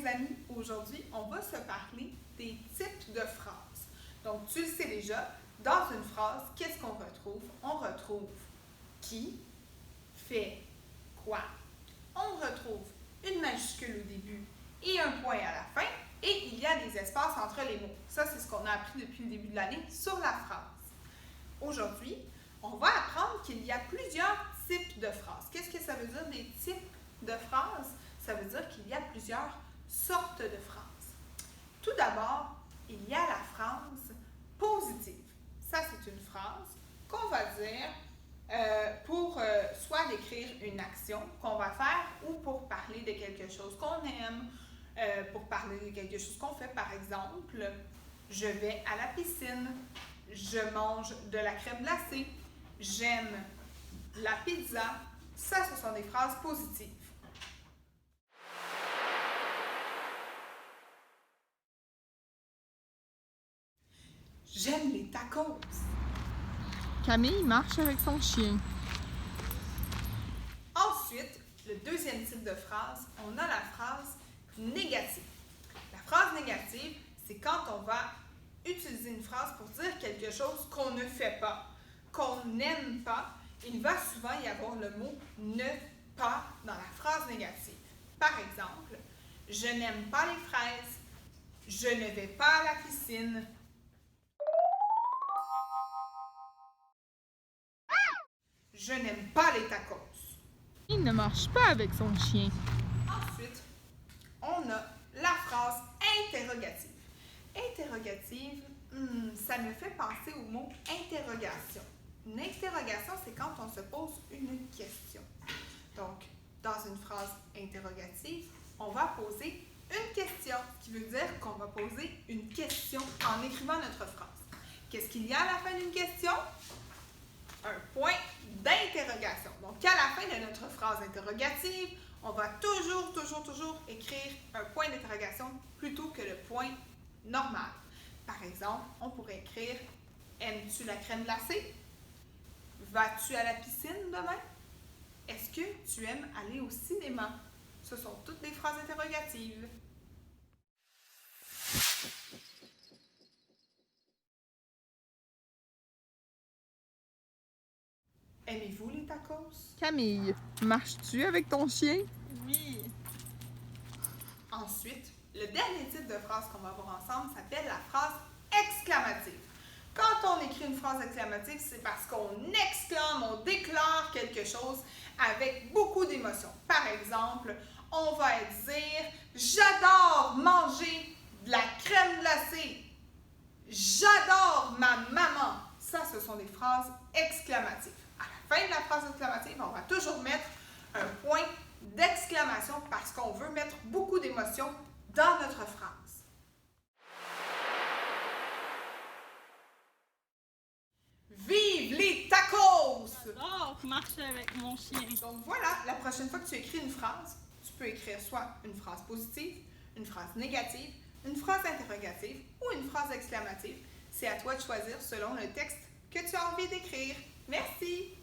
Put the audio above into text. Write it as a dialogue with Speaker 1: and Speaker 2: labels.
Speaker 1: mes amis, aujourd'hui, on va se parler des types de phrases. Donc, tu le sais déjà, dans une phrase, qu'est-ce qu'on retrouve? On retrouve qui, fait, quoi. On retrouve une majuscule au début et un point à la fin, et il y a des espaces entre les mots. Ça, c'est ce qu'on a appris depuis le début de l'année sur la phrase. Aujourd'hui, on va apprendre qu'il y a plusieurs types de phrases. Qu'est-ce que ça veut dire des types de phrases? Ça veut dire qu'il y a plusieurs sortes de phrases. Tout d'abord, il y a la phrase positive. Ça, c'est une phrase qu'on va dire pour soit décrire une action qu'on va faire ou pour parler de quelque chose qu'on aime, pour parler de quelque chose qu'on fait. Par exemple, je vais à la piscine, je mange de la crème glacée, j'aime la pizza. Ça, ce sont des phrases positives. J'aime les tacos.
Speaker 2: Camille marche avec son chien.
Speaker 1: Ensuite, le deuxième type de phrase, on a la phrase négative. La phrase négative, c'est quand on va utiliser une phrase pour dire quelque chose qu'on ne fait pas, qu'on n'aime pas. Il va souvent y avoir le mot ne pas dans la phrase négative. Par exemple, je n'aime pas les fraises, je ne vais pas à la piscine. Je n'aime pas les tacos.
Speaker 2: Il ne marche pas avec son chien.
Speaker 1: Ensuite, on a la phrase interrogative. Interrogative, ça me fait penser au mot interrogation. Une interrogation, c'est quand on se pose une question. Donc, dans une phrase interrogative, on va poser une question, ce qui veut dire qu'on va poser une question en écrivant notre phrase. Qu'est-ce qu'il y a à la fin d'une question? Un point d'interrogation. Donc, à la fin de notre phrase interrogative, on va toujours écrire un point d'interrogation plutôt que le point normal. Par exemple, on pourrait écrire « Aimes-tu la crème glacée? Vas-tu à la piscine demain? Est-ce que tu aimes aller au cinéma? » Ce sont toutes des phrases interrogatives. Aimez-vous les tacos?
Speaker 2: Camille, marches-tu avec ton chien?
Speaker 1: Oui. Ensuite, le dernier type de phrase qu'on va voir ensemble s'appelle la phrase exclamative. Quand on écrit une phrase exclamative, c'est parce qu'on exclame, on déclare quelque chose avec beaucoup d'émotion. Par exemple, on va dire « J'adore manger de la crème glacée. J'adore ma maman. » Ça, ce sont des phrases exclamatives. À la fin de la phrase exclamative, on va toujours mettre un point d'exclamation parce qu'on veut mettre beaucoup d'émotion dans notre phrase. Vive les tacos!
Speaker 3: J'adore marcher avec mon chien.
Speaker 1: Donc voilà, la prochaine fois que tu écris une phrase, tu peux écrire soit une phrase positive, une phrase négative, une phrase interrogative ou une phrase exclamative. C'est à toi de choisir selon le texte que tu as envie d'écrire. Merci!